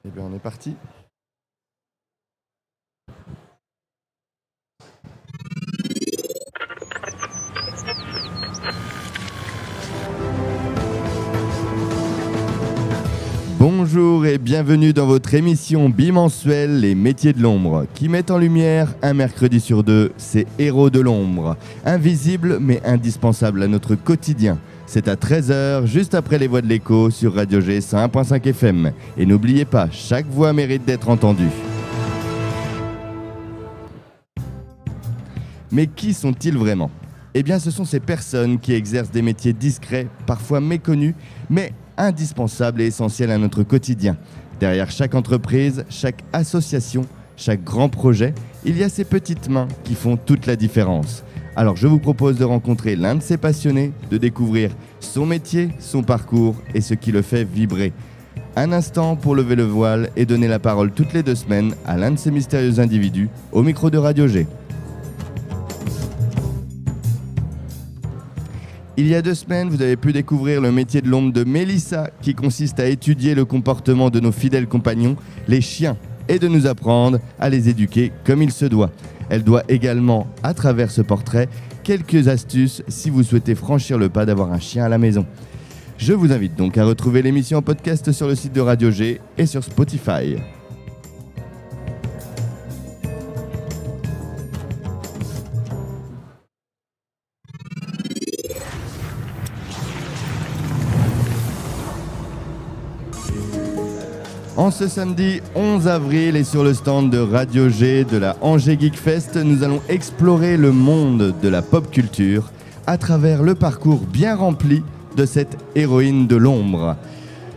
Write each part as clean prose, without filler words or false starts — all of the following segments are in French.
Eh bien, on est parti. Bonjour et bienvenue dans votre émission bimensuelle Les Métiers de l'Ombre, qui met en lumière un mercredi sur deux ces héros de l'ombre, invisibles mais indispensables à notre quotidien. C'est à 13h, juste après les voix de l'écho sur Radio G 101.5 FM. Et n'oubliez pas, chaque voix mérite d'être entendue. Mais qui sont-ils vraiment ? Eh bien, ce sont ces personnes qui exercent des métiers discrets, parfois méconnus, mais indispensables et essentiels à notre quotidien. Derrière chaque entreprise, chaque association, chaque grand projet, il y a ces petites mains qui font toute la différence. Alors je vous propose de rencontrer l'un de ces passionnés, de découvrir son métier, son parcours et ce qui le fait vibrer. Un instant pour lever le voile et donner la parole toutes les 2 semaines à l'un de ces mystérieux individus au micro de Radio G. Il y a 2 semaines, vous avez pu découvrir le métier de l'ombre de Mélissa, qui consiste à étudier le comportement de nos fidèles compagnons, les chiens, et de nous apprendre à les éduquer comme il se doit. Elle doit également, à travers ce portrait, quelques astuces si vous souhaitez franchir le pas d'avoir un chien à la maison. Je vous invite donc à retrouver l'émission en podcast sur le site de Radio G et sur Spotify. En ce samedi 11 avril et sur le stand de Radio G de la Angers Geek Fest, nous allons explorer le monde de la pop culture à travers le parcours bien rempli de cette héroïne de l'ombre.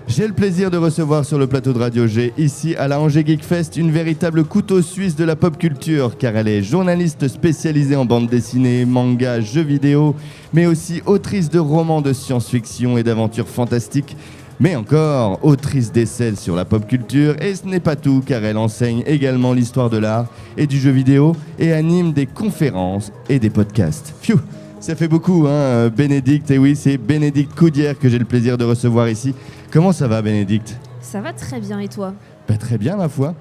J'ai le plaisir de recevoir sur le plateau de Radio G, ici à la Angers Geek Fest, une véritable couteau suisse de la pop culture, car elle est journaliste spécialisée en bande dessinée, manga, jeux vidéo, mais aussi autrice de romans de science-fiction et d'aventures fantastiques. Mais encore, autrice d'essais sur la pop culture, et ce n'est pas tout, car elle enseigne également l'histoire de l'art et du jeu vidéo, et anime des conférences et des podcasts. Pfiou, ça fait beaucoup, hein, Bénédicte, et oui, c'est Bénédicte Coudière que j'ai le plaisir de recevoir ici. Comment ça va, Bénédicte ? Ça va très bien, et toi ? Très bien, ma foi.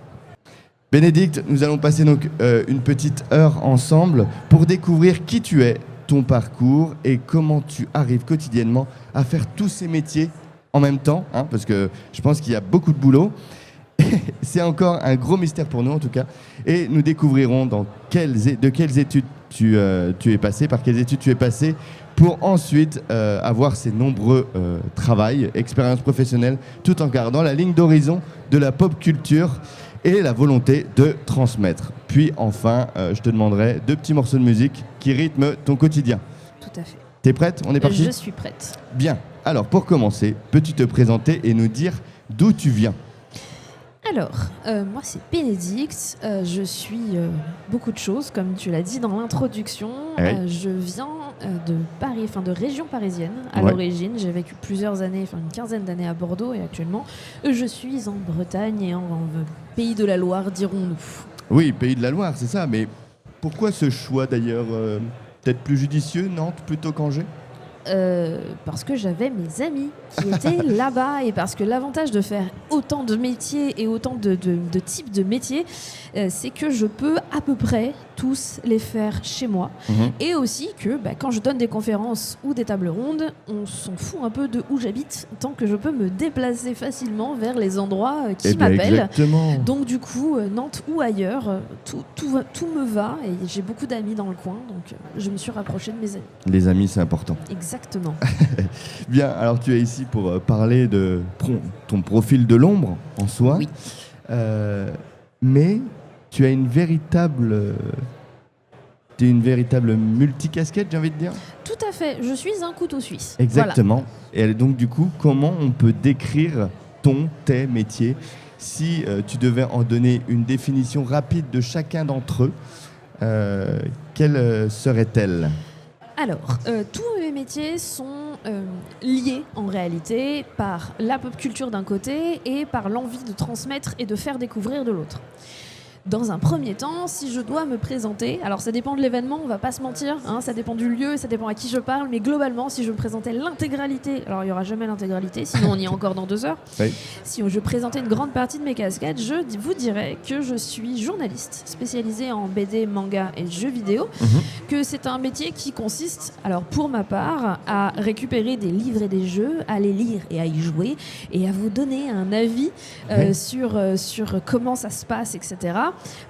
Bénédicte, nous allons passer donc une petite heure ensemble pour découvrir qui tu es, ton parcours, et comment tu arrives quotidiennement à faire tous ces métiers en même temps, hein, parce que je pense qu'il y a beaucoup de boulot. C'est encore un gros mystère pour nous en tout cas. Et nous découvrirons de quelles études tu es passé, par quelles études tu es passé, pour ensuite avoir ces nombreux travails, expériences professionnelles, tout en gardant la ligne d'horizon de la pop culture et la volonté de transmettre. Puis enfin, je te demanderai 2 petits morceaux de musique qui rythment ton quotidien. Tout à fait. T'es prête ? On est parti ? Je suis prête. Bien. Alors, pour commencer, peux-tu te présenter et nous dire d'où tu viens ? Alors, moi c'est Bénédicte, je suis beaucoup de choses, comme tu l'as dit dans l'introduction. Oui. Je viens de Paris, enfin de région parisienne à Ouais. l'origine. J'ai vécu plusieurs années, enfin une quinzaine d'années à Bordeaux, et actuellement je suis en Bretagne et en pays de la Loire, dirons-nous. Oui, Pays de la Loire, c'est ça. Mais pourquoi ce choix d'ailleurs peut-être plus judicieux, Nantes plutôt qu'Angers ? Parce que j'avais mes amis qui étaient là-bas, et parce que l'avantage de faire autant de métiers et autant de types de métiers, c'est que je peux à peu près tous les faire chez moi. Et aussi que quand je donne des conférences ou des tables rondes, on s'en fout un peu de où j'habite, tant que je peux me déplacer facilement vers les endroits qui m'appellent. Exactement. Donc du coup, Nantes ou ailleurs, tout me va, et j'ai beaucoup d'amis dans le coin, donc je me suis rapprochée de mes amis. Les amis, c'est important. Exactement. Bien, alors tu es ici pour parler de ton profil de l'ombre en soi. Oui. Mais tu as une véritable multicasquette, j'ai envie de dire. Tout à fait, je suis un couteau suisse. Exactement. Et donc du coup, comment on peut décrire tes métiers si tu devais en donner une définition rapide de chacun d'entre eux, quelle serait-elle ? Alors, tous mes métiers sont liés en réalité par la pop culture d'un côté et par l'envie de transmettre et de faire découvrir de l'autre. Dans un premier temps, si je dois me présenter, alors ça dépend de l'événement, on va pas se mentir, hein, ça dépend du lieu, ça dépend à qui je parle, mais globalement, si je me présentais l'intégralité, alors il y aura jamais l'intégralité, sinon on y est encore dans 2 heures. Oui. Si je présentais une grande partie de mes casquettes, je vous dirais que je suis journaliste spécialisée en BD, manga et jeux vidéo, que c'est un métier qui consiste, alors pour ma part, à récupérer des livres et des jeux, à les lire et à y jouer, et à vous donner un avis sur comment ça se passe, etc.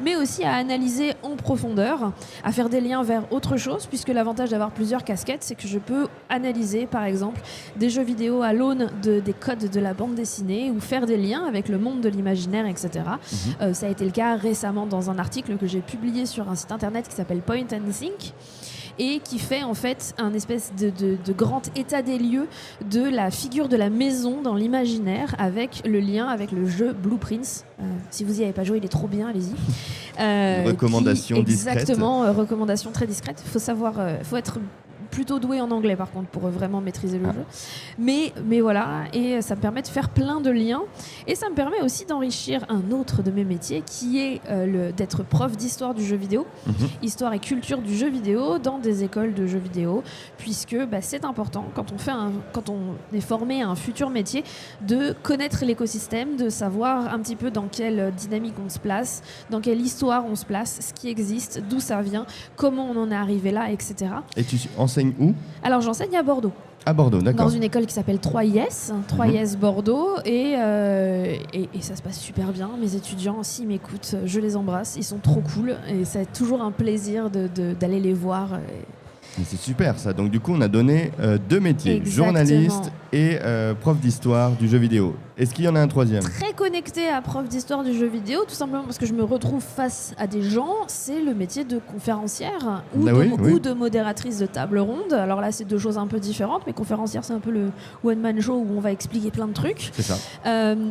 Mais aussi à analyser en profondeur, à faire des liens vers autre chose, puisque l'avantage d'avoir plusieurs casquettes, c'est que je peux analyser, par exemple, des jeux vidéo à l'aune des codes de la bande dessinée, ou faire des liens avec le monde de l'imaginaire, etc. Ça a été le cas récemment dans un article que j'ai publié sur un site internet qui s'appelle Point and Think, et qui fait en fait un espèce de grand état des lieux de la figure de la maison dans l'imaginaire, avec le lien avec le jeu Blueprints. Si vous n'y avez pas joué, il est trop bien, allez-y. Recommandation discrète. Exactement, recommandation très discrète. Il faut savoir, faut être plutôt doué en anglais par contre pour vraiment maîtriser le jeu. Mais voilà, et ça me permet de faire plein de liens, et ça me permet aussi d'enrichir un autre de mes métiers qui est d'être prof d'histoire du jeu vidéo, histoire et culture du jeu vidéo dans des écoles de jeux vidéo, puisque c'est important quand on est formé à un futur métier de connaître l'écosystème, de savoir un petit peu dans quelle dynamique on se place, dans quelle histoire on se place, ce qui existe, d'où ça vient, comment on en est arrivé là, etc. Et tu enseignes où ? Alors j'enseigne à Bordeaux. À Bordeaux, d'accord. Dans une école qui s'appelle 3IS, 3IS Bordeaux, et ça se passe super bien. Mes étudiants, s'ils m'écoutent, je les embrasse, ils sont trop cool, et c'est toujours un plaisir d'aller les voir. Mais c'est super ça. Donc du coup, on a donné 2 métiers, Exactement. journaliste et prof d'histoire du jeu vidéo. Est-ce qu'il y en a un troisième ? Très connecté à prof d'histoire du jeu vidéo, tout simplement parce que je me retrouve face à des gens, c'est le métier de conférencière ou de modératrice de table ronde. Alors là, c'est 2 choses un peu différentes, mais conférencière, c'est un peu le one-man show où on va expliquer plein de trucs. C'est ça.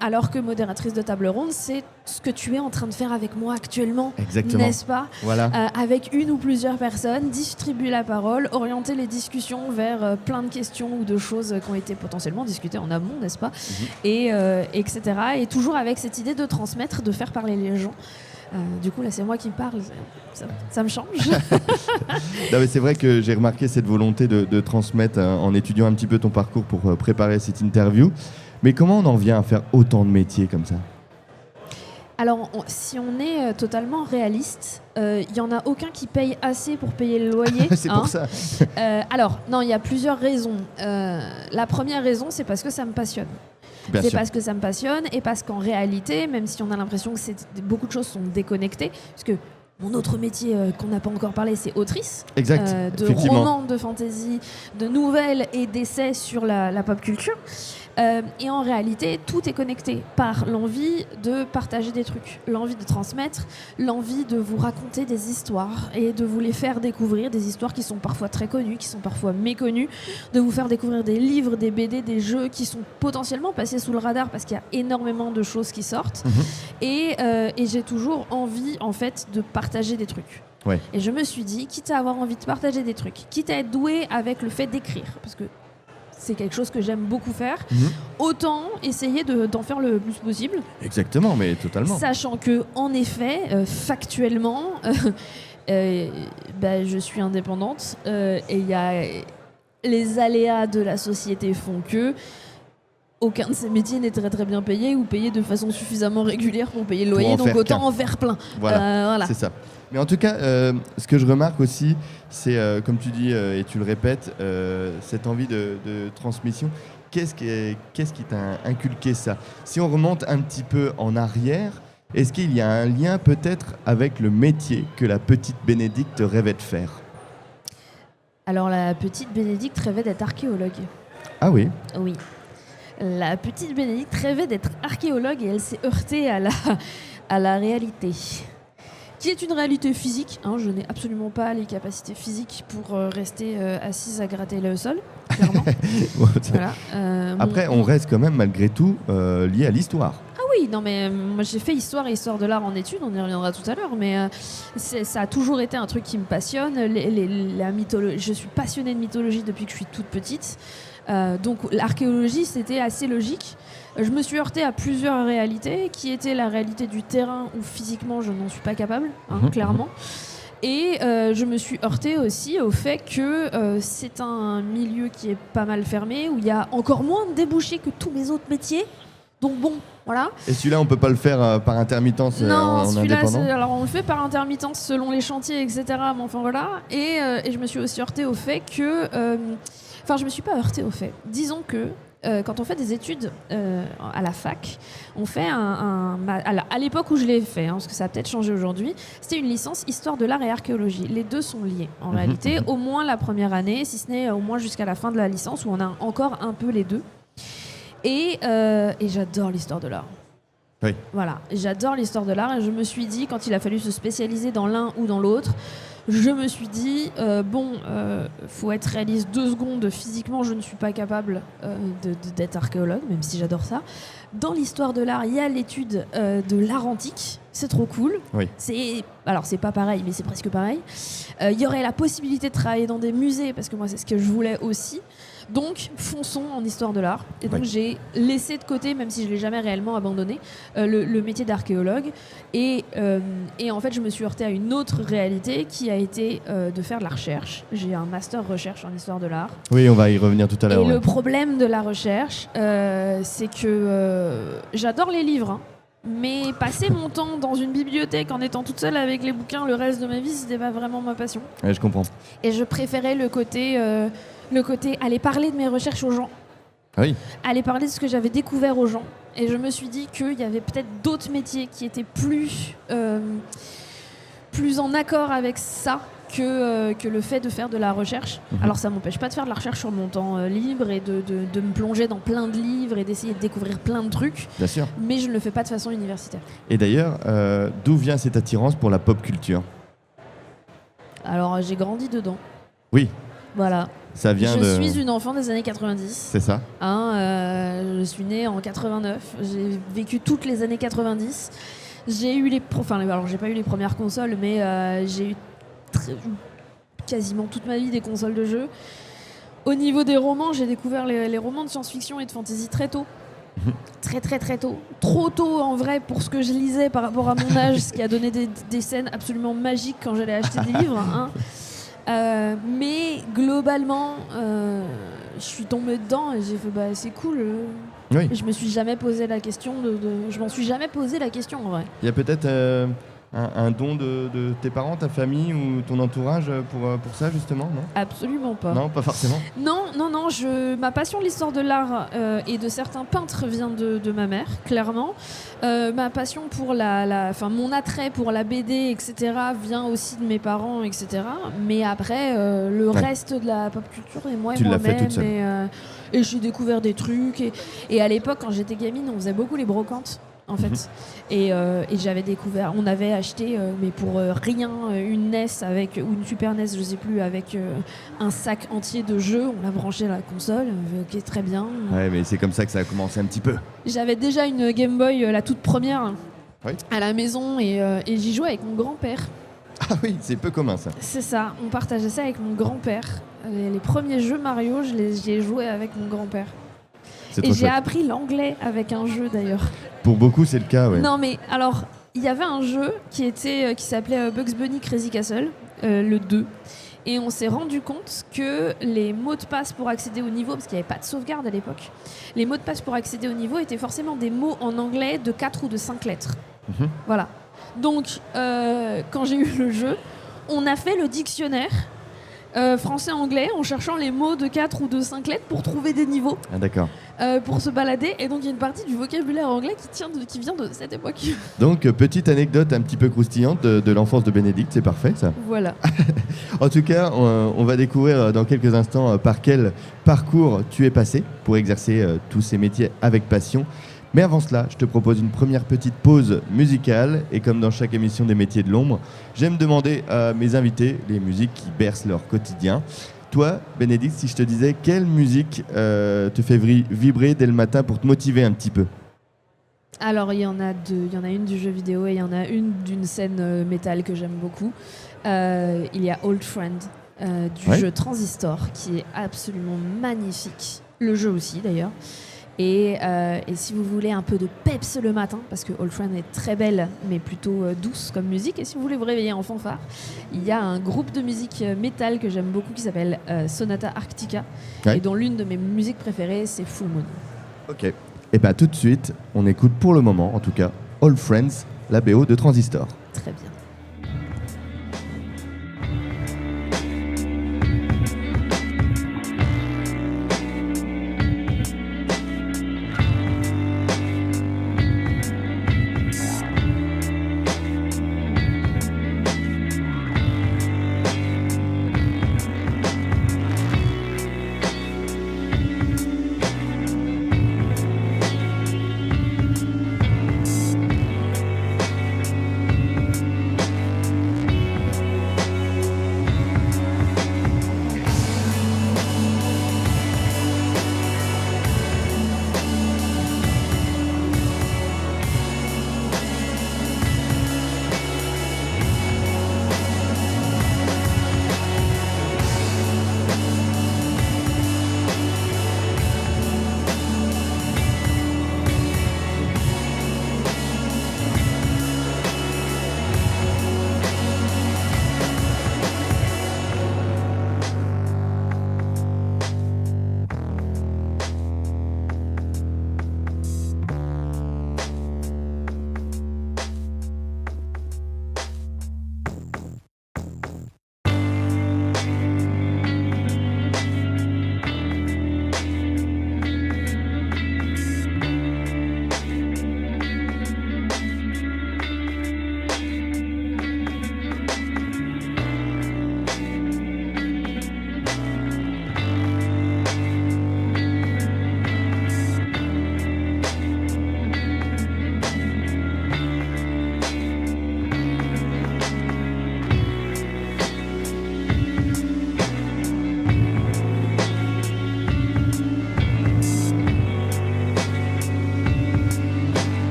Alors que modératrice de table ronde, c'est ce que tu es en train de faire avec moi actuellement. Exactement. N'est-ce pas ? Voilà. Avec une ou plusieurs personnes, distribuer la parole, orienter les discussions vers plein de questions ou de choses qui ont été potentiellement discutées en amont, n'est-ce pas ? Et etc. Et toujours avec cette idée de transmettre, de faire parler les gens. Du coup, là, c'est moi qui parle. Ça me change. Non, mais c'est vrai que j'ai remarqué cette volonté de transmettre en étudiant un petit peu ton parcours pour préparer cette interview. Mais comment on en vient à faire autant de métiers comme ça ? Alors, si on est totalement réaliste, il n'y en a aucun qui paye assez pour payer le loyer. C'est pour ça. Alors, non, il y a plusieurs raisons. La première raison, c'est parce que ça me passionne. C'est parce que ça me passionne, et parce qu'en réalité, même si on a l'impression que beaucoup de choses sont déconnectées, parce que mon autre métier qu'on n'a pas encore parlé, c'est autrice. Exact. De romans, de fantasy, de nouvelles et d'essais sur la pop culture. Et en réalité, tout est connecté par l'envie de partager des trucs, l'envie de transmettre, l'envie de vous raconter des histoires et de vous les faire découvrir, des histoires qui sont parfois très connues, qui sont parfois méconnues, de vous faire découvrir des livres, des BD, des jeux qui sont potentiellement passés sous le radar parce qu'il y a énormément de choses qui sortent. Et j'ai toujours envie, en fait, de partager des trucs. Ouais. Et je me suis dit, quitte à avoir envie de partager des trucs, quitte à être doué avec le fait d'écrire, parce que c'est quelque chose que j'aime beaucoup faire, autant essayer d'en faire le plus possible. Exactement, mais totalement. Sachant que, en effet, factuellement, je suis indépendante, et il y a les aléas de la société font que aucun de ces métiers n'est très très bien payé ou payé de façon suffisamment régulière pour payer le loyer, donc autant en faire plein. Voilà. C'est ça. Mais en tout cas, ce que je remarque aussi, c'est, comme tu dis et tu le répètes, cette envie de transmission. Qu'est-ce qui t'a inculqué ça ? Si on remonte un petit peu en arrière, est-ce qu'il y a un lien peut-être avec le métier que la petite Bénédicte rêvait de faire ? Alors, la petite Bénédicte rêvait d'être archéologue. Ah oui ? Oui. La petite Bénédicte rêvait d'être archéologue, et elle s'est heurtée à la réalité. Qui est une réalité physique, hein, je n'ai absolument pas les capacités physiques pour rester assise à gratter le sol, clairement. Voilà. Après, on reste quand même malgré tout lié à l'histoire. Ah oui, non mais moi j'ai fait histoire et histoire de l'art en études, on y reviendra tout à l'heure, mais ça a toujours été un truc qui me passionne. La mythologie, je suis passionnée de mythologie depuis que je suis toute petite, donc l'archéologie c'était assez logique. Je me suis heurtée à plusieurs réalités, qui étaient la réalité du terrain où physiquement je n'en suis pas capable, clairement. Et je me suis heurtée aussi au fait que c'est un milieu qui est pas mal fermé, où il y a encore moins de débouchés que tous mes autres métiers. Donc bon, voilà. Et celui-là, on peut pas le faire par intermittence en indépendant ? Alors on le fait par intermittence selon les chantiers, etc. Mais enfin voilà. Et je me suis aussi heurtée au fait que... Enfin, je me suis pas heurtée au fait. Disons que quand on fait des études à la fac, on fait à l'époque où je l'ai fait, parce que ça a peut-être changé aujourd'hui, c'était une licence histoire de l'art et archéologie. Les deux sont liés en réalité, au moins la première année, si ce n'est au moins jusqu'à la fin de la licence où on a encore un peu les deux. Et j'adore l'histoire de l'art. Oui. Voilà, j'adore l'histoire de l'art et je me suis dit, quand il a fallu se spécialiser dans l'un ou dans l'autre, je me suis dit, faut être réaliste 2 secondes, physiquement je ne suis pas capable d'être archéologue, même si j'adore ça. Dans l'histoire de l'art, il y a l'étude de l'art antique, c'est trop cool. Oui. Alors c'est pas pareil, mais c'est presque pareil. Il y aurait la possibilité de travailler dans des musées, parce que moi c'est ce que je voulais aussi. Donc, fonçons en histoire de l'art. Et donc, j'ai laissé de côté, même si je ne l'ai jamais réellement abandonné, le métier d'archéologue. Et en fait, je me suis heurtée à une autre réalité qui a été de faire de la recherche. J'ai un master recherche en histoire de l'art. Oui, on va y revenir tout à l'heure. Et le problème de la recherche, c'est que j'adore les livres, hein. Mais passer mon temps dans une bibliothèque en étant toute seule avec les bouquins le reste de ma vie, c'était pas vraiment ma passion. Ouais, je comprends. Et je préférais le côté aller parler de mes recherches aux gens. Oui. Aller parler de ce que j'avais découvert aux gens. Et je me suis dit qu'il y avait peut-être d'autres métiers qui étaient plus en accord avec ça que le fait de faire de la recherche. Alors ça m'empêche pas de faire de la recherche sur mon temps libre et de me plonger dans plein de livres et d'essayer de découvrir plein de trucs. Bien sûr. Mais je ne le fais pas de façon universitaire. Et d'ailleurs, d'où vient cette attirance pour la pop culture ? Alors j'ai grandi dedans. Oui. Voilà. Ça vient je suis une enfant des années 90. C'est ça. Je suis née en 89. J'ai vécu toutes les années 90. J'ai eu alors j'ai pas eu les premières consoles, mais j'ai eu quasiment toute ma vie des consoles de jeux. Au niveau des romans, j'ai découvert les romans de science-fiction et de fantasy très tôt. Très très très tôt. Trop tôt en vrai pour ce que je lisais par rapport à mon âge, ce qui a donné des scènes absolument magiques quand j'allais acheter des livres. Mais globalement, je suis tombée dedans et j'ai fait c'est cool. Oui. Je me suis jamais posé la question je m'en suis jamais posé la question en vrai. Il y a peut-être un don de tes parents, ta famille ou ton entourage pour ça justement, non ? Absolument pas. Non, pas forcément. Non. Ma passion de l'histoire de l'art et de certains peintres vient de ma mère, clairement. Ma passion pour mon attrait pour la BD, etc. vient aussi de mes parents, etc. Mais après, le reste de la pop culture et moi et moi-même. Tu l'as fait toute seule. Et j'ai découvert des trucs. Et à l'époque, quand j'étais gamine, on faisait beaucoup les brocantes. En fait. Et j'avais découvert, on avait acheté, mais pour rien, une NES ou une Super NES, je sais plus, avec un sac entier de jeux. On l'a branché à la console. Ok, très bien. Ouais, mais c'est comme ça que ça a commencé un petit peu. J'avais déjà une Game Boy, la toute première, oui. à la maison, et j'y jouais avec mon grand-père. Ah oui, c'est peu commun ça. C'est ça, on partageait ça avec mon grand-père. Les premiers jeux Mario, j'y ai joué avec mon grand-père. Et j'ai appris l'anglais avec un jeu d'ailleurs. Pour beaucoup, c'est le cas, ouais. Non, mais alors, il y avait un jeu qui s'appelait Bugs Bunny Crazy Castle, le 2. Et on s'est rendu compte que les mots de passe pour accéder au niveau, parce qu'il n'y avait pas de sauvegarde à l'époque, les mots de passe pour accéder au niveau étaient forcément des mots en anglais de 4 ou de 5 lettres. Voilà. Donc, quand j'ai eu le jeu, on a fait le dictionnaire français-anglais en cherchant les mots de 4 ou de 5 lettres pour trouver des niveaux. Ah d'accord. Pour se balader. Et donc, il y a une partie du vocabulaire anglais qui vient de cette époque. Donc, petite anecdote un petit peu croustillante de l'enfance de Bénédicte, c'est parfait ça. Voilà. En tout cas, on va découvrir dans quelques instants par quel parcours tu es passé pour exercer tous ces métiers avec passion. Mais avant cela, je te propose une première petite pause musicale. Et comme dans chaque émission des métiers de l'ombre, j'aime demander à mes invités les musiques qui bercent leur quotidien. Toi, Bénédicte, si je te disais quelle musique te fait vibrer dès le matin pour te motiver un petit peu ? Alors, il y en a deux. Il y en a une du jeu vidéo et il y en a une d'une scène métal que j'aime beaucoup. Il y a Old Friend du jeu Transistor qui est absolument magnifique. Le jeu aussi, d'ailleurs. Et si vous voulez un peu de peps le matin, parce que Old Friend est très belle, mais plutôt douce comme musique, et si vous voulez vous réveiller en fanfare, il y a un groupe de musique métal que j'aime beaucoup qui s'appelle Sonata Arctica, et dont l'une de mes musiques préférées, c'est Full Moon. Ok. Et bien tout de suite, on écoute pour le moment, en tout cas, Old Friends, la BO de Transistor. Très bien.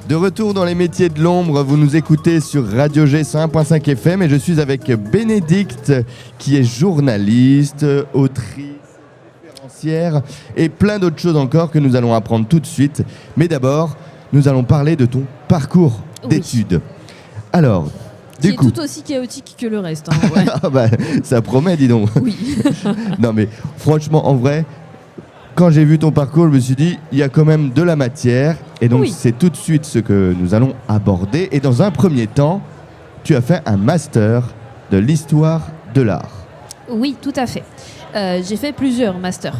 De retour dans les métiers de l'ombre, vous nous écoutez sur Radio G 101.5 FM et je suis avec Bénédicte qui est journaliste, autrice, conférencière et plein d'autres choses encore que nous allons apprendre tout de suite. Mais d'abord, nous allons parler de ton parcours d'études. Alors, qui est tout aussi chaotique que le reste. Hein, ouais. Ah bah, ça promet, dis donc. Oui. Non mais franchement, en vrai, quand j'ai vu ton parcours, je me suis dit, il y a quand même de la matière. Et donc, c'est tout de suite ce que nous allons aborder. Et dans un premier temps, tu as fait un master de l'histoire de l'art. Oui, tout à fait. J'ai fait plusieurs masters.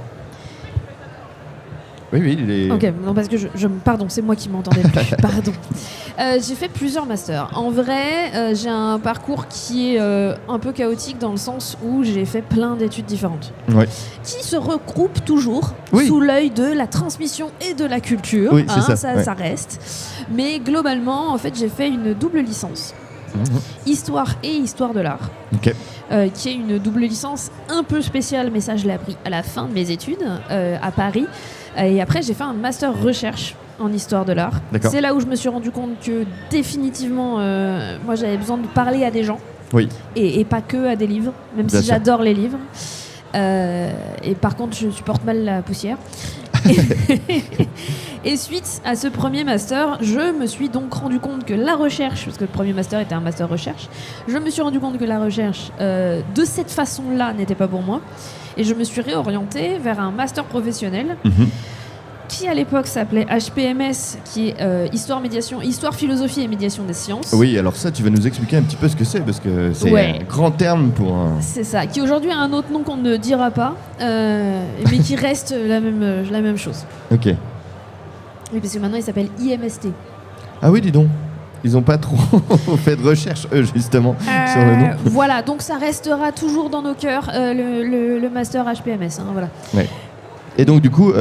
Oui. Ok, non, parce que pardon, c'est moi qui m'entendais plus. Pardon. J'ai fait plusieurs masters. En vrai, j'ai un parcours qui est un peu chaotique dans le sens où j'ai fait plein d'études différentes. Ouais. Qui se regroupent toujours sous l'œil de la transmission et de la culture. Oui, c'est ça. Ça reste. Mais globalement, en fait, j'ai fait une double licence. Histoire et histoire de l'art. Ok. Qui est une double licence un peu spéciale, mais ça je l'ai appris à la fin de mes études à Paris. Et après j'ai fait un master recherche en histoire de l'art. D'accord. C'est là où je me suis rendu compte que définitivement, moi j'avais besoin de parler à des gens. Oui. Et pas que à des livres, même Bien si sûr. j'adore les livres. Et par contre, je supporte mal la poussière. Et suite à ce premier master, je me suis donc rendu compte que la recherche, parce que le premier master était un master recherche, je me suis rendu compte que la recherche de cette façon-là n'était pas pour moi. Et je me suis réorientée vers un master professionnel Mhm. qui à l'époque s'appelait HPMS, qui est Histoire, Philosophie et Médiation des Sciences. Oui, alors ça, tu vas nous expliquer un petit peu ce que c'est, parce que c'est Ouais. un grand terme pour un... C'est ça, qui aujourd'hui a un autre nom qu'on ne dira pas, mais qui reste la même chose. Ok. Oui, parce que maintenant il s'appelle IMST. Ah oui, dis donc. Ils n'ont pas trop fait de recherche, eux, justement, sur le nom. Voilà, donc ça restera toujours dans nos cœurs, le master HPMS. Hein, voilà. Et donc, du coup,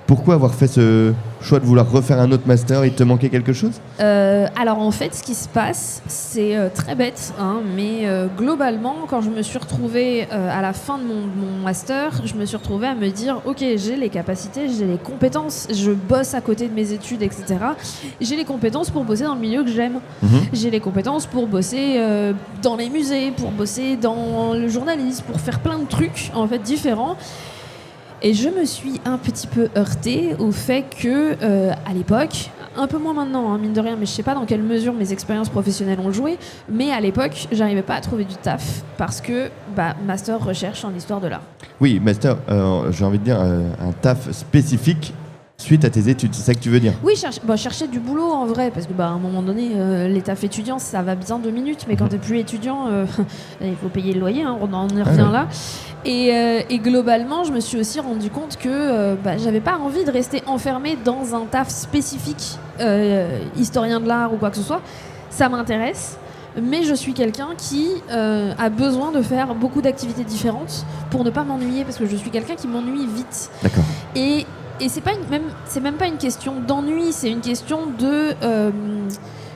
pourquoi avoir fait ce choix de vouloir refaire un autre master? Il te manquait quelque chose? Alors en fait, ce qui se passe, c'est très bête, hein, mais globalement, quand je me suis retrouvée à la fin de mon master, je me suis retrouvée à me dire, ok, j'ai les capacités, j'ai les compétences, je bosse à côté de mes études, etc. J'ai les compétences pour bosser dans le milieu que j'aime. Mhm. J'ai les compétences pour bosser dans les musées, pour bosser dans le journalisme, pour faire plein de trucs en fait différents. Et je me suis un petit peu heurtée au fait que, à l'époque, un peu moins maintenant, hein, mine de rien, mais je sais pas dans quelle mesure mes expériences professionnelles ont joué, mais à l'époque, j'arrivais pas à trouver du taf parce que, master recherche en histoire de l'art. Oui, master, j'ai envie de dire un taf spécifique suite à tes études, c'est ça que tu veux dire? Oui, chercher du boulot en vrai, parce que à un moment donné, les tafs étudiants, ça va bien 2 minutes, mais quand t'es plus étudiant, il faut payer le loyer, hein, on en y revient là. Et globalement, je me suis aussi rendu compte que j'avais pas envie de rester enfermée dans un taf spécifique, historien de l'art ou quoi que ce soit. Ça m'intéresse, mais je suis quelqu'un qui a besoin de faire beaucoup d'activités différentes pour ne pas m'ennuyer, parce que je suis quelqu'un qui m'ennuie vite. D'accord. Et c'est même pas une question d'ennui, c'est une question de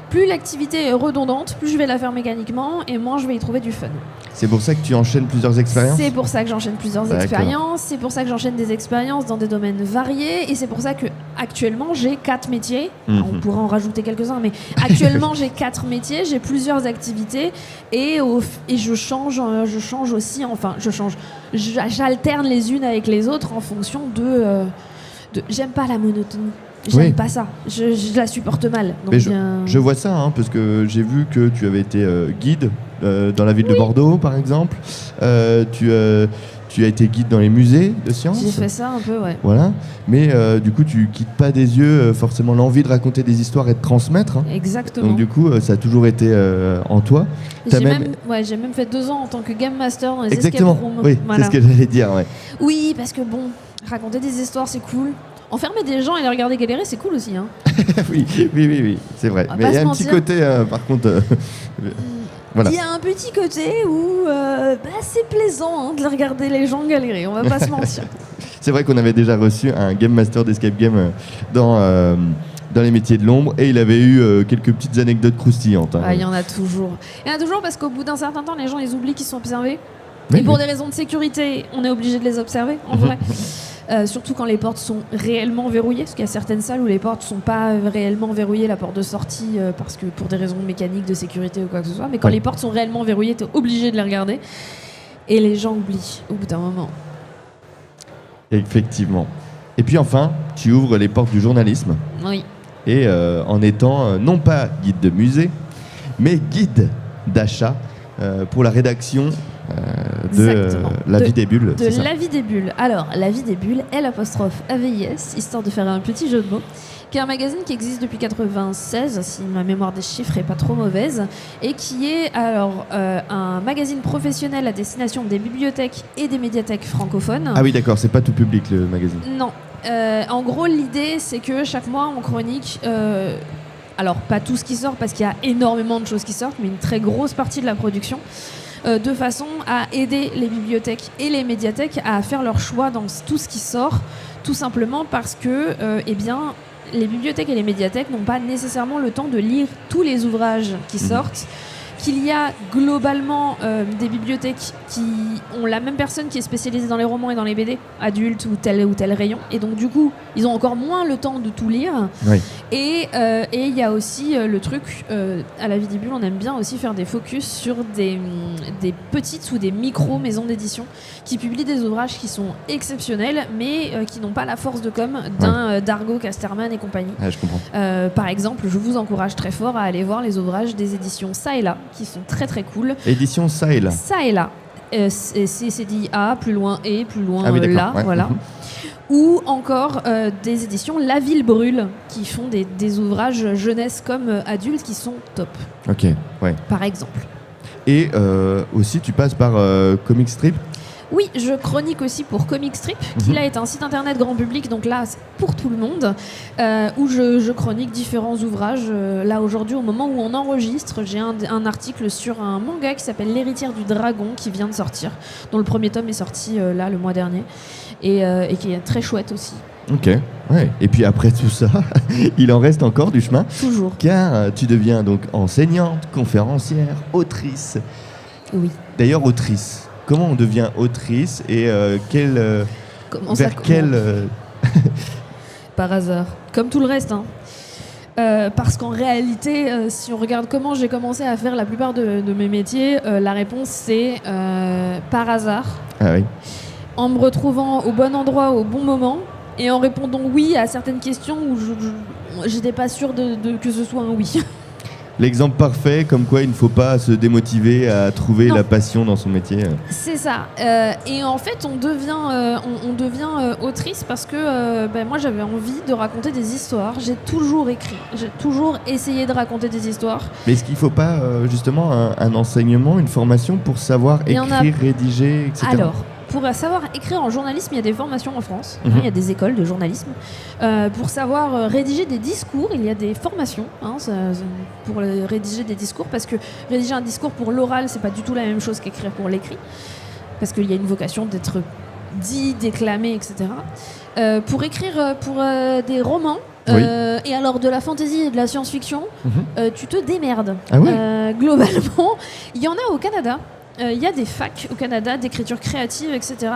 plus l'activité est redondante, plus je vais la faire mécaniquement et moins je vais y trouver du fun. C'est pour ça que tu enchaînes plusieurs expériences? C'est pour ça que j'enchaîne plusieurs D'accord. expériences, c'est pour ça que j'enchaîne des expériences dans des domaines variés et c'est pour ça que actuellement j'ai 4 métiers. Mhm. On pourrait en rajouter quelques-uns, mais actuellement j'ai 4 métiers, j'ai plusieurs activités et je change aussi, j'alterne les unes avec les autres en fonction de j'aime pas la monotonie. J'aime pas ça. Je la supporte mal. Donc Mais je vois ça, hein, parce que j'ai vu que tu avais été guide dans la ville de Bordeaux, par exemple. Tu as été guide dans les musées de sciences. J'ai fait ça un peu, ouais. Voilà. Mais du coup, tu quittes pas des yeux forcément l'envie de raconter des histoires et de transmettre. Hein. Exactement. Donc du coup, ça a toujours été en toi. J'ai même fait 2 ans en tant que game master dans les Exactement. escape rooms. Oui, Voilà. c'est ce que j'allais dire. Ouais. Oui, parce que bon, raconter des histoires, c'est cool. Enfermer des gens et les regarder galérer, c'est cool aussi. Hein. oui, c'est vrai. On va Mais pas il y a se un petit mentir. côté, par contre. Voilà. Il y a un petit côté où c'est plaisant hein, de regarder les gens galérer, on va pas se mentir. C'est vrai qu'on avait déjà reçu un game master d'escape game dans les métiers de l'ombre et il avait eu quelques petites anecdotes croustillantes. Hein. Il y en a toujours. Il y en a toujours parce qu'au bout d'un certain temps, les gens ils oublient qu'ils sont observés. Oui, et pour oui. des raisons de sécurité, on est obligé de les observer en vrai. Surtout quand les portes sont réellement verrouillées, parce qu'il y a certaines salles où les portes sont pas réellement verrouillées, la porte de sortie, parce que pour des raisons mécaniques de sécurité ou quoi que ce soit. Mais quand les portes sont réellement verrouillées, t'es obligé de les regarder. Et les gens oublient au bout d'un moment. Effectivement. Et puis enfin, tu ouvres les portes du journalisme. Oui. Et en étant non pas guide de musée, mais guide d'achat pour la rédaction de Exactement. La Vie des Bulles. De c'est ça. La Vie des Bulles. Alors, La Vie des Bulles, L'(AVIS), histoire de faire un petit jeu de mots, qui est un magazine qui existe depuis 96, si ma mémoire des chiffres est pas trop mauvaise, et qui est alors un magazine professionnel à destination des bibliothèques et des médiathèques francophones. Ah oui, d'accord, c'est pas tout public le magazine. Non. En gros, l'idée, c'est que chaque mois, on chronique... alors, pas tout ce qui sort, parce qu'il y a énormément de choses qui sortent, mais une très grosse partie de la production, de façon à aider les bibliothèques et les médiathèques à faire leur choix dans tout ce qui sort, tout simplement parce que, les bibliothèques et les médiathèques n'ont pas nécessairement le temps de lire tous les ouvrages qui sortent, qu'il y a globalement des bibliothèques qui ont la même personne qui est spécialisée dans les romans et dans les BD, adultes ou tel rayon. Et donc, du coup, ils ont encore moins le temps de tout lire. Oui. Et il y a aussi le truc, à la Vidibule, on aime bien aussi faire des focus sur des petites ou des micro-maisons d'édition qui publient des ouvrages qui sont exceptionnels, mais qui n'ont pas la force de com' d'un Dargaud, Casterman et compagnie. Ouais, je comprends. Par exemple, je vous encourage très fort à aller voir les ouvrages des éditions Ça et Là, qui sont très très cool. Édition Ça et Là. Ça et Là. C'est dit A, plus loin et, plus loin là, ouais. voilà. Ou encore des éditions La Ville Brûle, qui font des ouvrages jeunesse comme adultes qui sont top. Ok, ouais. Par exemple. Et aussi, tu passes par Comic Strip. Oui, je chronique aussi pour Comic Strip, qui là est un site internet grand public, donc là c'est pour tout le monde, où je chronique différents ouvrages. Là aujourd'hui, au moment où on enregistre, j'ai un article sur un manga qui s'appelle L'Héritière du Dragon, qui vient de sortir, dont le premier tome est sorti là le mois dernier, et qui est très chouette aussi. Ok, ouais. Et puis après tout ça, il en reste encore du chemin. Toujours. Car tu deviens donc enseignante, conférencière, autrice. Oui. D'ailleurs, autrice. Comment on devient autrice et vers quel Par hasard, comme tout le reste, hein. Parce qu'en réalité, si on regarde comment j'ai commencé à faire la plupart de mes métiers, la réponse c'est par hasard, Ah oui. en me retrouvant au bon endroit au bon moment et en répondant oui à certaines questions où j'étais pas sûre que ce soit un oui. L'exemple parfait, comme quoi il ne faut pas se démotiver à trouver la passion dans son métier. C'est ça. Et en fait, on devient autrice parce que moi, j'avais envie de raconter des histoires. J'ai toujours écrit. J'ai toujours essayé de raconter des histoires. Mais est-ce qu'il ne faut pas justement un enseignement, une formation pour savoir écrire, rédiger, etc. Alors, pour savoir écrire en journalisme, il y a des formations en France, il y a des écoles de journalisme. Pour savoir rédiger des discours, il y a des formations pour rédiger des discours, parce que rédiger un discours pour l'oral, c'est pas du tout la même chose qu'écrire pour l'écrit, parce qu'il y a une vocation d'être dit, déclamé, etc. Pour écrire pour des romans, et alors de la fantasy et de la science-fiction, tu te démerdes. Ah ouais. Globalement, il y en a au Canada. Il y a des facs au Canada d'écriture créative, etc.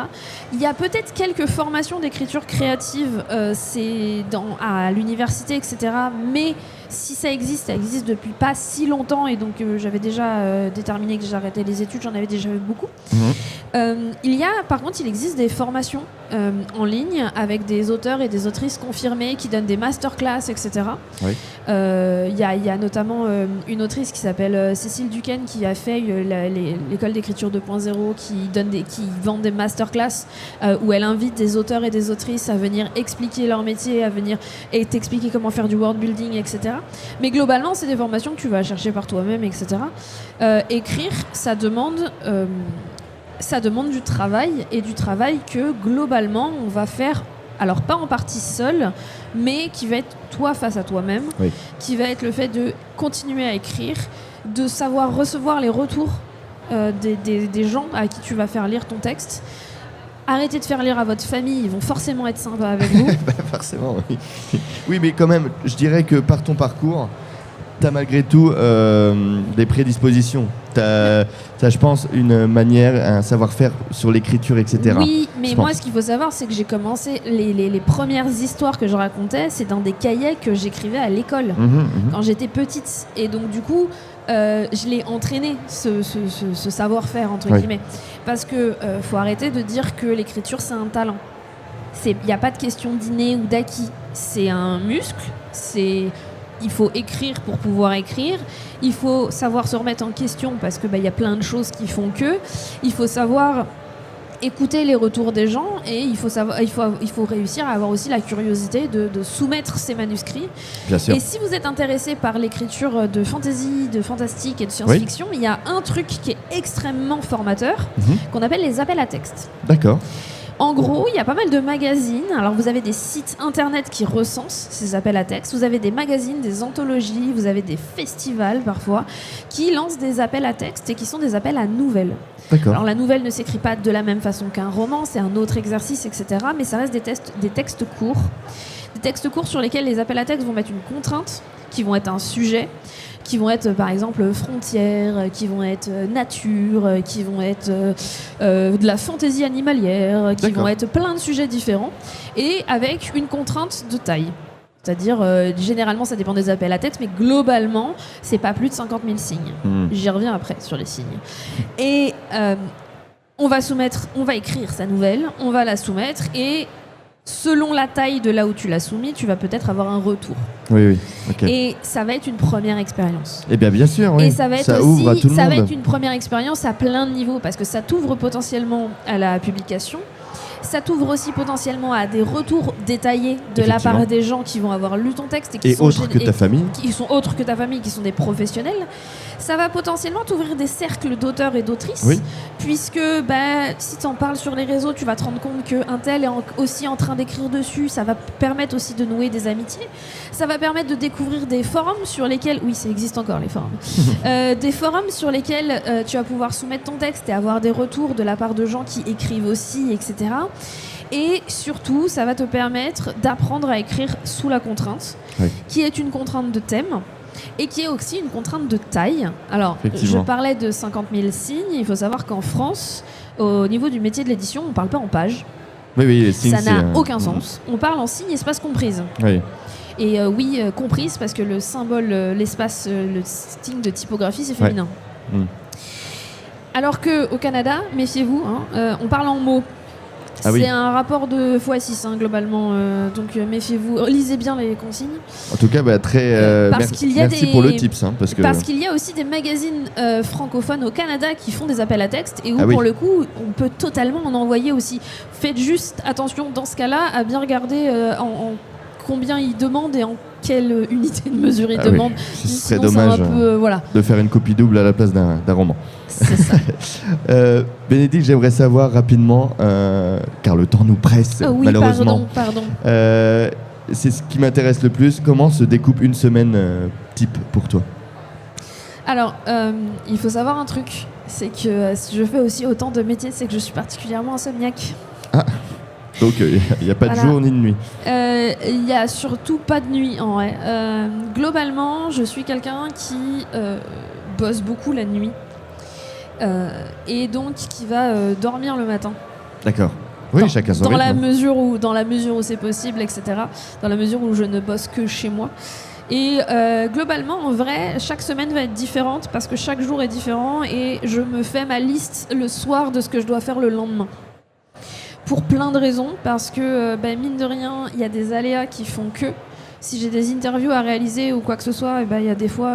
Il y a peut-être quelques formations d'écriture créative à l'université, etc. Mais si ça existe depuis pas si longtemps, et donc j'avais déjà déterminé que j'arrêtais les études, j'en avais déjà eu beaucoup. Par contre, il existe des formations en ligne avec des auteurs et des autrices confirmés qui donnent des masterclass, etc. Oui. Il y a notamment une autrice qui s'appelle Cécile Duquesne qui a fait l'école d'écriture 2.0 qui vend des masterclass où elle invite des auteurs et des autrices à venir expliquer leur métier, à venir et t'expliquer comment faire du world building, etc. Mais globalement, c'est des formations que tu vas chercher par toi-même, etc. Écrire, ça demande du travail, et du travail que globalement on va faire, alors pas en partie seul, mais qui va être toi face à toi-même, qui va être le fait de continuer à écrire, de savoir recevoir les retours des gens à qui tu vas faire lire ton texte. Arrêtez de faire lire à votre famille, ils vont forcément être sympas avec vous. Forcément, oui. Oui, mais quand même, je dirais que par ton parcours, t'as malgré tout des prédispositions. T'as, je pense, une manière, un savoir-faire sur l'écriture, etc. Oui, mais moi, ce qu'il faut savoir, c'est que j'ai commencé les premières histoires que je racontais, c'est dans des cahiers que j'écrivais à l'école quand j'étais petite. Et donc, du coup, je l'ai entraîné, ce savoir-faire, entre guillemets. Parce que faut arrêter de dire que l'écriture, c'est un talent. Il n'y a pas de question d'inné ou d'acquis. C'est un muscle, il faut écrire pour pouvoir écrire. Il faut savoir se remettre en question parce que y a plein de choses qui font que. Il faut savoir écouter les retours des gens, et il faut réussir à avoir aussi la curiosité de soumettre ces manuscrits. Bien sûr. Et si vous êtes intéressé par l'écriture de fantasy, de fantastique et de science-fiction, il y a un truc qui est extrêmement formateur qu'on appelle les appels à texte. D'accord. En gros, il y a pas mal de magazines. Alors, vous avez des sites internet qui recensent ces appels à texte. Vous avez des magazines, des anthologies, vous avez des festivals parfois qui lancent des appels à texte et qui sont des appels à nouvelles. D'accord. Alors, la nouvelle ne s'écrit pas de la même façon qu'un roman, c'est un autre exercice, etc. Mais ça reste des textes courts. Des textes courts sur lesquels les appels à texte vont mettre une contrainte, qui vont être un sujet, qui vont être par exemple frontières, qui vont être nature, qui vont être de la fantaisie animalière, qui vont être plein de sujets différents, et avec une contrainte de taille. C'est-à-dire, généralement, ça dépend des appels à texte, mais globalement, c'est pas plus de 50 000 signes. J'y reviens après sur les signes. Et on va écrire sa nouvelle, on va la soumettre, et selon la taille de là où tu l'as soumis, tu vas peut-être avoir un retour. Oui. Okay. Et ça va être une première expérience. Eh bien sûr, oui. Et ça va être ça ouvre à tout le monde. Ça va être une première expérience à plein de niveaux, parce que ça t'ouvre potentiellement à la publication. Ça t'ouvre aussi potentiellement à des retours détaillés de la part des gens qui vont avoir lu ton texte et autres que ta famille. Qui sont autres que ta famille, qui sont des professionnels. Ça va potentiellement t'ouvrir des cercles d'auteurs et d'autrices, puisque si tu en parles sur les réseaux, tu vas te rendre compte qu'un tel est aussi en train d'écrire dessus. Ça va permettre aussi de nouer des amitiés. Ça va permettre de découvrir des forums sur lesquels, oui, ça existe encore les forums, des forums sur lesquels tu vas pouvoir soumettre ton texte et avoir des retours de la part de gens qui écrivent aussi, etc. Et surtout, ça va te permettre d'apprendre à écrire sous la contrainte, qui est une contrainte de thème et qui est aussi une contrainte de taille. Alors, je parlais de 50 000 signes. Il faut savoir qu'en France, au niveau du métier de l'édition, on ne parle pas en pages. Oui, les signes, ça n'a aucun sens. On parle en signes espace comprise. Oui. Et comprise parce que le symbole, l'espace, le signe de typographie, c'est féminin. Alors qu'au Canada, méfiez-vous, on parle en mots. C'est un rapport de x6 globalement, donc méfiez-vous, lisez bien les consignes. En tout cas, merci pour le tips. Parce qu'il y a aussi des magazines francophones au Canada qui font des appels à texte et où pour le coup, on peut totalement en envoyer aussi. Faites juste attention dans ce cas-là à bien regarder en combien ils demandent et en quelle unité de mesure ils demandent. Ce serait dommage de faire une copie double à la place d'un roman. C'est ça. Bénédicte, j'aimerais savoir rapidement, car le temps nous presse, malheureusement. Pardon. C'est ce qui m'intéresse le plus. Comment se découpe une semaine type pour toi ? Alors, il faut savoir un truc, c'est que si je fais aussi autant de métiers, c'est que je suis particulièrement insomniaque. Ah. Donc il n'y a pas de jour ni de nuit. Il n'y a surtout pas de nuit en vrai. Globalement, je suis quelqu'un qui bosse beaucoup la nuit et donc qui va dormir le matin. D'accord. Oui, chacun son rythme. Dans la mesure où c'est possible, etc. Dans la mesure où je ne bosse que chez moi. Et globalement, en vrai, chaque semaine va être différente parce que chaque jour est différent et je me fais ma liste le soir de ce que je dois faire le lendemain. Pour plein de raisons, parce que mine de rien, il y a des aléas qui font que si j'ai des interviews à réaliser ou quoi que ce soit, il y a des fois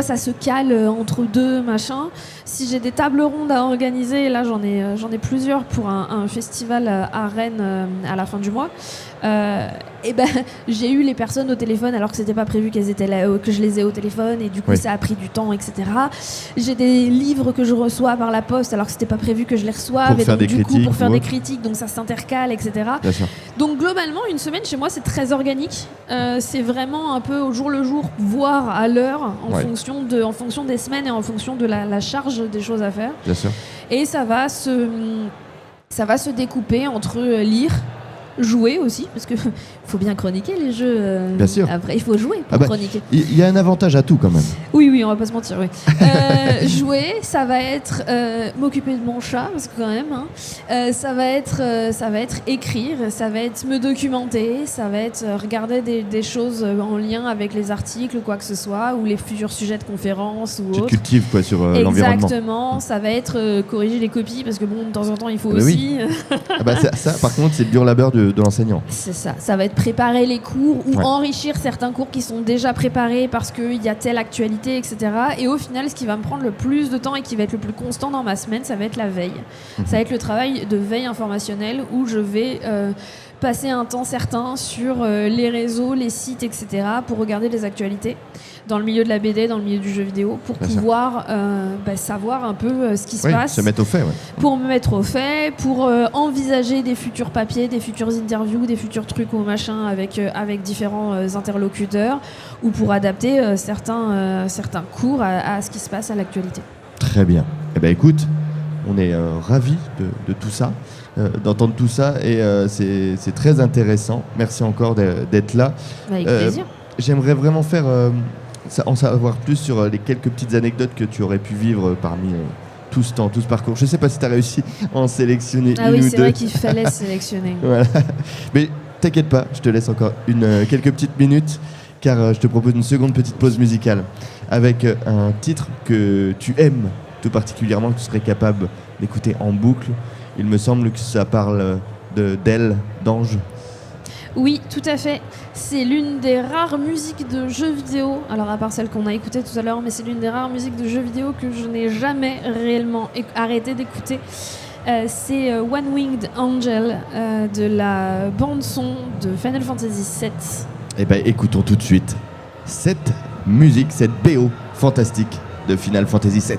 ça se cale entre deux machins. Si j'ai des tables rondes à organiser, là j'en ai plusieurs pour un festival à Rennes à la fin du mois. J'ai eu les personnes au téléphone alors que c'était pas prévu qu'elles étaient là, que je les ai au téléphone et du coup ça a pris du temps, etc. J'ai des livres que je reçois par la poste alors que c'était pas prévu que je les reçoive pour faire des critiques, donc ça s'intercale, etc. Donc globalement une semaine chez moi c'est très organique, c'est vraiment un peu au jour le jour, voire à l'heure en fonction des semaines et en fonction de la charge des choses à faire. Bien sûr. Et ça va se découper entre lire, jouer aussi, parce qu'il faut bien chroniquer les jeux. Bien sûr. Après, il faut jouer pour chroniquer. Il y a un avantage à tout quand même. Oui, on va pas se mentir. Oui. Jouer, ça va être m'occuper de mon chat, parce que quand même, ça va être écrire, ça va être me documenter, ça va être regarder des choses en lien avec les articles, quoi que ce soit, ou les futurs sujets de conférences ou autres. Tu cultives sur l'environnement. Exactement. Ça va être corriger les copies, parce que de temps en temps, il faut aussi. Ça, par contre, c'est le dur labeur de l'enseignant. C'est ça. Ça va être préparer les cours ou enrichir certains cours qui sont déjà préparés parce qu'il y a telle actualité, etc. Et au final, ce qui va me prendre le plus de temps et qui va être le plus constant dans ma semaine, ça va être la veille. Ça va être le travail de veille informationnelle où je vais passer un temps certain sur les réseaux, les sites, etc. pour regarder les actualités dans le milieu de la BD, dans le milieu du jeu vidéo, pour pouvoir savoir un peu ce qui se passe. Se mettre au fait, Pour me mettre au fait, pour envisager des futurs papiers, des futures interviews, des futurs trucs ou machin avec différents interlocuteurs, ou pour adapter certains cours à ce qui se passe à l'actualité. Très bien. Eh bien écoute, on est ravis de tout ça, d'entendre tout ça, et c'est très intéressant. Merci encore d'être là. Avec plaisir. J'aimerais vraiment en savoir plus sur les quelques petites anecdotes que tu aurais pu vivre parmi tout ce temps, tout ce parcours. Je ne sais pas si tu as réussi à en sélectionner une ou deux. Ah oui, c'est vrai qu'il fallait sélectionner. Voilà. Mais t'inquiète pas, je te laisse encore quelques petites minutes, car je te propose une seconde petite pause musicale avec un titre que tu aimes tout particulièrement, que tu serais capable d'écouter en boucle. Il me semble que ça parle d'elle, d'Ange. Oui, tout à fait. C'est l'une des rares musiques de jeux vidéo, alors à part celle qu'on a écoutée tout à l'heure, mais c'est l'une des rares musiques de jeux vidéo que je n'ai jamais réellement arrêté d'écouter. C'est One Winged Angel de la bande-son de Final Fantasy VII. Eh bien, écoutons tout de suite cette musique, cette BO fantastique de Final Fantasy VII.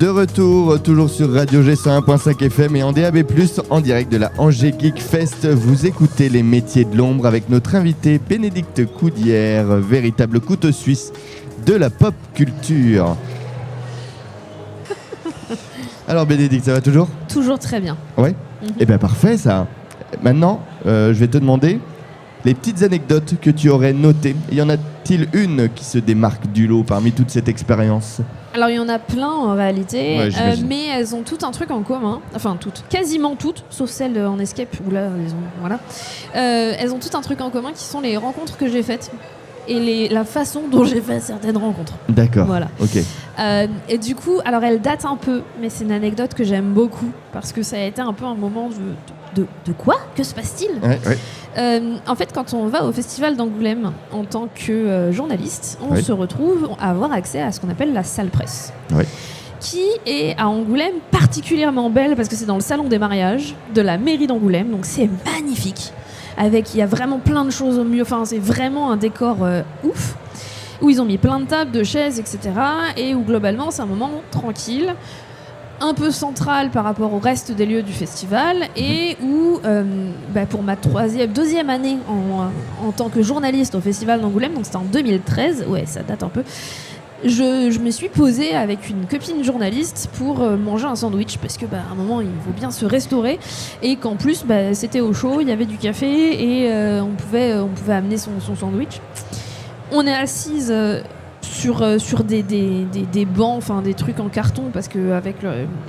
De retour, toujours sur Radio G 101.5 FM et en DAB+, en direct de la Angers Geek Fest. Vous écoutez les métiers de l'ombre avec notre invité Bénédicte Coudière, véritable couteau suisse de la pop culture. Alors Bénédicte, ça va toujours ? Toujours très bien. Ouais. Eh bien parfait ça. Maintenant, je vais te demander les petites anecdotes que tu aurais notées. Y en a-t-il une qui se démarque du lot parmi toute cette expérience ? Alors il y en a plein en réalité, Ouais, j'imagine. mais elles ont toutes un truc en commun. Enfin toutes, quasiment toutes, sauf celle en escape où là, elles ont toutes un truc en commun qui sont les rencontres que j'ai faites et la façon dont j'ai fait certaines rencontres. D'accord. Voilà. Ok. Et du coup, alors elle date un peu, mais c'est une anecdote que j'aime beaucoup parce que ça a été un peu un moment de quoi ? Que se passe-t-il ? Ouais. En fait, quand on va au festival d'Angoulême en tant que journaliste, on Oui. se retrouve à avoir accès à ce qu'on appelle la salle presse. Oui. Qui est à Angoulême particulièrement belle parce que c'est dans le salon des mariages de la mairie d'Angoulême, donc c'est magnifique. Il y a vraiment plein de choses au milieu, enfin c'est vraiment un décor ouf, où ils ont mis plein de tables, de chaises, etc. Et où globalement c'est un moment tranquille, un peu central par rapport au reste des lieux du festival et où, pour ma deuxième année en tant que journaliste au festival d'Angoulême, donc c'était en 2013, ouais ça date un peu, je me suis posée avec une copine journaliste pour manger un sandwich parce que à un moment il faut bien se restaurer et qu'en plus c'était au chaud, il y avait du café et on pouvait amener son sandwich. On est assise sur des bancs, enfin des trucs en carton parce que avec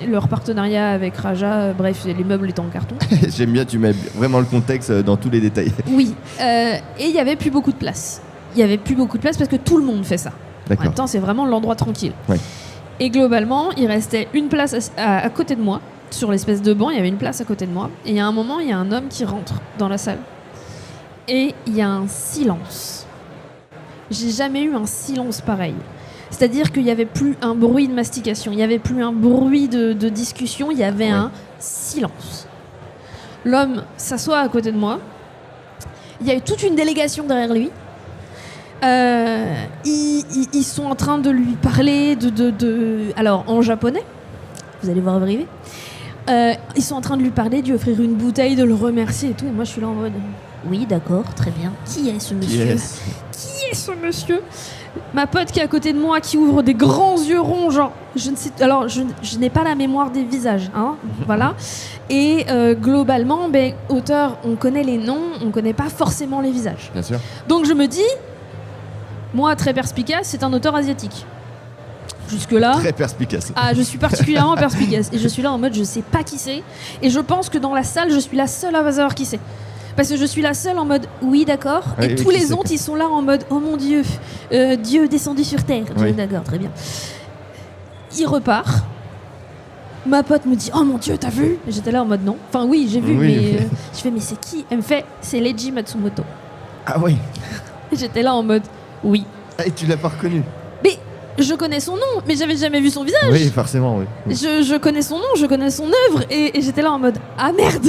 leur partenariat avec Raja, bref les meubles étaient en carton. J'aime bien, tu mets vraiment le contexte dans tous les détails. Oui, et il n'y avait plus beaucoup de place. Il n'y avait plus beaucoup de place parce que tout le monde fait ça. En D'accord. même temps, c'est vraiment l'endroit tranquille. Ouais. Et globalement, il restait une place à côté de moi. Sur l'espèce de banc, il y avait une place à côté de moi. Et il y a un moment, il y a un homme qui rentre dans la salle. Et il y a un silence. J'ai jamais eu un silence pareil. C'est-à-dire qu'il n'y avait plus un bruit de mastication, il n'y avait plus un bruit de discussion, il y avait un silence. L'homme s'assoit à côté de moi. Il y a eu toute une délégation derrière lui. Ils sont en train de lui parler alors en japonais, vous allez voir arriver. Ils sont en train de lui parler, de lui offrir une bouteille, de le remercier et tout. Et moi, je suis là en mode oui, d'accord, très bien. Qui est ce monsieur ? Qui est ce monsieur ? Ma pote qui est à côté de moi, qui ouvre des grands yeux ronds, genre je ne sais. Alors, je n'ai pas la mémoire des visages, hein. Voilà. Et globalement, auteur, on connaît les noms, on connaît pas forcément les visages. Bien sûr. Donc je me dis. Moi, très perspicace, c'est un auteur asiatique. Jusque-là... Très perspicace. Ah, je suis particulièrement perspicace. Et je suis là en mode, je sais pas qui c'est. Et je pense que dans la salle, je suis la seule à savoir qui c'est. Parce que je suis la seule en mode, oui, d'accord. Oui, et tous qui les c'est. autres, ils sont là en mode, oh mon Dieu, Dieu descendu sur terre. Oui. D'accord, très bien. Il repart. Ma pote me dit, oh mon Dieu, t'as vu ? Et j'étais là en mode, non. Enfin, oui, j'ai vu, Oui. mais... je fais, mais c'est qui ? Elle me fait, c'est Leiji Matsumoto. Ah oui. Et j'étais là en mode, oui. Ah, et tu l'as pas reconnu ? Mais je connais son nom, mais j'avais jamais vu son visage. Oui, forcément, oui. Je connais son nom, je connais son œuvre, et j'étais là en mode ah merde.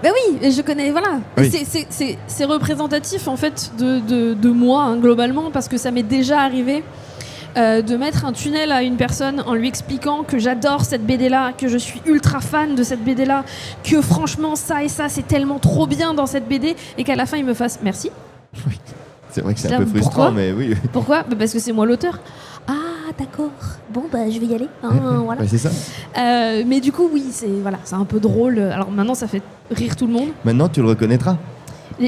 Ben oui, je connais, voilà. Oui. C'est représentatif en fait de moi hein, globalement parce que ça m'est déjà arrivé de mettre un tunnel à une personne en lui expliquant que j'adore cette BD là, que je suis ultra fan de cette BD là, que franchement ça et ça c'est tellement trop bien dans cette BD et qu'à la fin il me fasse merci. Oui. C'est vrai que c'est Là, un peu frustrant, pourquoi mais oui. Pourquoi ? Parce que c'est moi l'auteur. Ah d'accord. Bon je vais y aller. Hein, voilà. Ouais, c'est ça. Mais du coup oui c'est un peu drôle. Alors maintenant ça fait rire tout le monde. Maintenant, tu le reconnaîtras.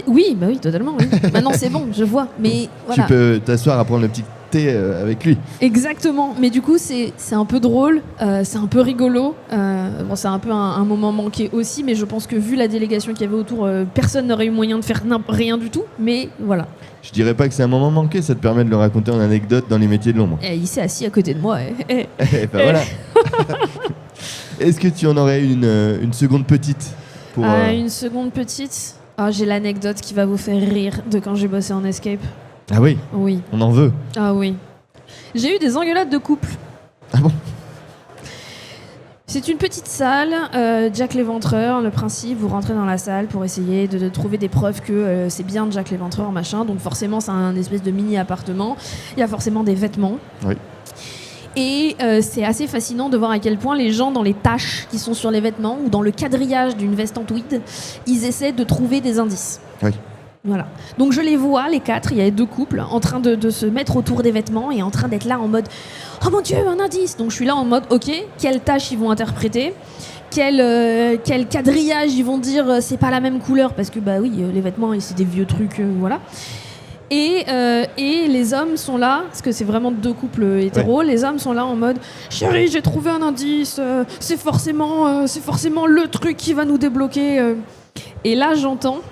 Oui totalement. Oui. Maintenant c'est bon je vois. Mais voilà. Tu peux t'asseoir à prendre le petit thé avec lui. Exactement. Mais du coup c'est un peu drôle. C'est un peu rigolo. Bon c'est un peu un moment manqué aussi. Mais je pense que vu la délégation qu'il y avait autour, personne n'aurait eu moyen de faire rien du tout. Mais voilà. Je dirais pas que c'est un moment manqué, ça te permet de le raconter en anecdote dans les métiers de l'ombre. Et il s'est assis à côté de moi. Ben voilà. Est-ce que tu en aurais une seconde petite pour, Une seconde petite. Ah, j'ai l'anecdote qui va vous faire rire de quand j'ai bossé en escape. Ah oui, Oui. on en veut. Ah oui. J'ai eu des engueulades de couple. Ah bon ? C'est une petite salle, Jack l'Éventreur, le principe, vous rentrez dans la salle pour essayer de trouver des preuves que c'est bien Jack l'Éventreur, machin, donc forcément c'est un espèce de mini-appartement, il y a forcément des vêtements. Oui. Et c'est assez fascinant de voir à quel point les gens, dans les taches qui sont sur les vêtements ou dans le quadrillage d'une veste en tweed, ils essaient de trouver des indices. Oui. Voilà. Donc je les vois, les 4, il y avait 2 couples en train de se mettre autour des vêtements et en train d'être là en mode « Oh mon Dieu, un indice !» Donc je suis là en mode « Ok, quelle tâche ils vont interpréter ? Quel quadrillage ils vont dire c'est pas la même couleur ?» Parce que bah oui, les vêtements, c'est des vieux trucs, voilà. Et les hommes sont là, parce que c'est vraiment 2 couples hétéros, les hommes sont là en mode « Chérie, j'ai trouvé un indice, c'est forcément le truc qui va nous débloquer. » Et là, j'entends «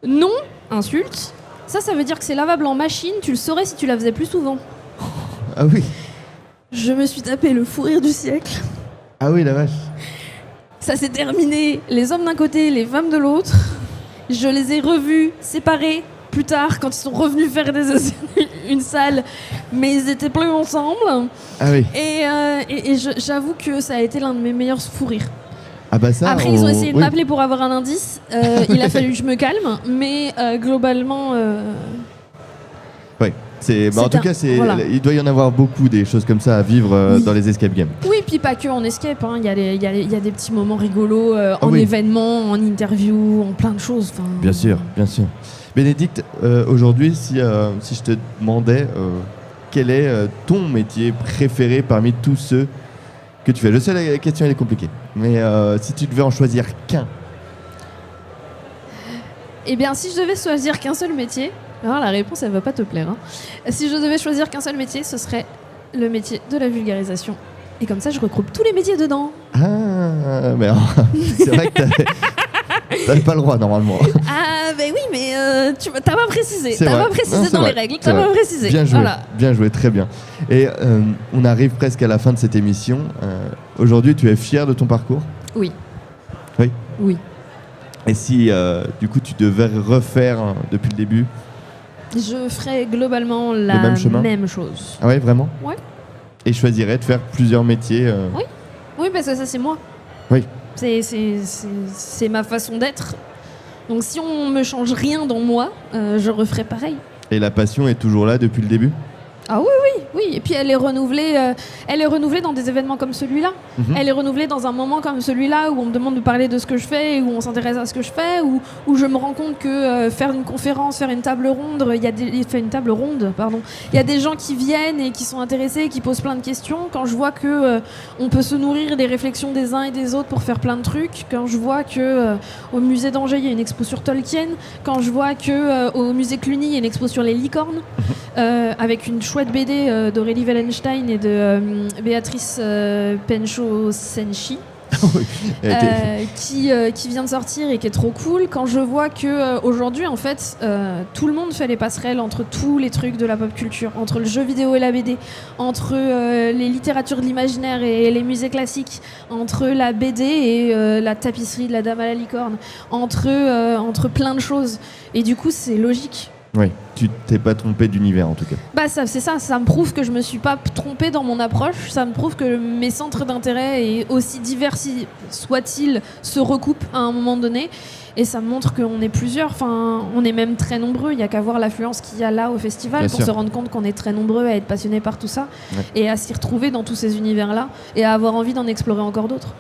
Non, insulte, ça veut dire que c'est lavable en machine, tu le saurais si tu la faisais plus souvent. » Ah oui. Je me suis tapé le fou rire du siècle. Ah oui, la vache. Ça s'est terminé, les hommes d'un côté, les femmes de l'autre. Je les ai revus séparés plus tard quand ils sont revenus faire une salle, mais ils étaient plus ensemble. Ah oui. Et j'avoue que ça a été l'un de mes meilleurs fous rires. Ah bah ça, après, ils ont essayé de m'appeler pour avoir un indice. Il a fallu que je me calme, mais globalement... Oui. En tout cas, voilà. Il doit y en avoir beaucoup des choses comme ça à vivre dans les escape games. Oui, puis pas que en escape. Il y a des petits moments rigolos en événement, en interview, en plein de choses. Bien sûr, bien sûr. Bénédicte, aujourd'hui, si je te demandais quel est ton métier préféré parmi tous ceux que tu fais. Je sais, la question elle est compliquée, mais si tu devais en choisir qu'un. Eh bien, si je devais choisir qu'un seul métier... Alors la réponse, elle va pas te plaire. Hein. Si je devais choisir qu'un seul métier, ce serait le métier de la vulgarisation. Et comme ça, je regroupe tous les métiers dedans. Ah, mais c'est vrai que t'avais pas le droit normalement. Ah, ben oui, mais t'as pas précisé. T'as pas précisé dans les règles. T'as pas précisé. Bien joué, voilà. Bien joué, très bien. Et on arrive presque à la fin de cette émission. Aujourd'hui, tu es fier de ton parcours ? Oui. Oui. Oui. Et si, du coup, tu devais refaire depuis le début ? Je ferais globalement la même chose. Ah ouais, vraiment ? Ouais. Et choisirais de faire plusieurs métiers Oui. Oui, parce que ça, c'est moi. Oui. C'est ma façon d'être. Donc si on me change rien dans moi, je referai pareil. Et la passion est toujours là depuis le début ? Ah oui. Et puis elle est renouvelée dans des événements comme celui-là. Mm-hmm. Elle est renouvelée dans un moment comme celui-là où on me demande de parler de ce que je fais, où on s'intéresse à ce que je fais, où je me rends compte que faire une conférence, faire une table ronde, il y a des gens qui viennent et qui sont intéressés, qui posent plein de questions. Quand je vois que on peut se nourrir des réflexions des uns et des autres pour faire plein de trucs, quand je vois que au musée d'Angers il y a une expo sur Tolkien, quand je vois que au musée Cluny il y a une expo sur les licornes, avec une chouette BD d'Aurélie Wallenstein et de Béatrice Pencho-Senshi qui vient de sortir et qui est trop cool. Quand je vois que aujourd'hui en fait tout le monde fait les passerelles entre tous les trucs de la pop culture, entre le jeu vidéo et la BD, entre les littératures de l'imaginaire et les musées classiques, entre la BD et la tapisserie de la Dame à la licorne, entre plein de choses, et du coup c'est logique. Oui, tu t'es pas trompé d'univers en tout cas. Bah c'est ça me prouve que je me suis pas trompée dans mon approche, ça me prouve que mes centres d'intérêt, et aussi divers soient-ils, se recoupent à un moment donné, et ça me montre qu'on est plusieurs, enfin on est même très nombreux, il y a qu'à voir l'affluence qu'il y a là au festival. Bien pour sûr. Se rendre compte qu'on est très nombreux à être passionnés par tout ça, ouais. Et à s'y retrouver dans tous ces univers-là, et à avoir envie d'en explorer encore d'autres.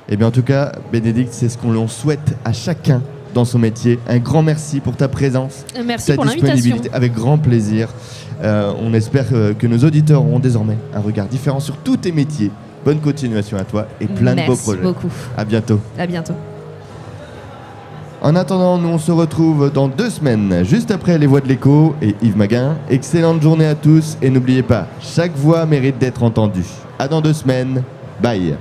Et bien en tout cas, Bénédicte, c'est ce qu'on l'on souhaite à chacun dans son métier. Un grand merci pour ta présence, merci ta pour disponibilité, l'invitation. avec grand plaisir. On espère que nos auditeurs auront désormais un regard différent sur tous tes métiers. Bonne continuation à toi et plein de beaux projets. Merci beaucoup. À bientôt. À bientôt. En attendant, nous on se retrouve dans 2 semaines, juste après Les Voix de l'Écho et Yves Maguin. Excellente journée à tous et n'oubliez pas, chaque voix mérite d'être entendue. À dans 2 semaines. Bye.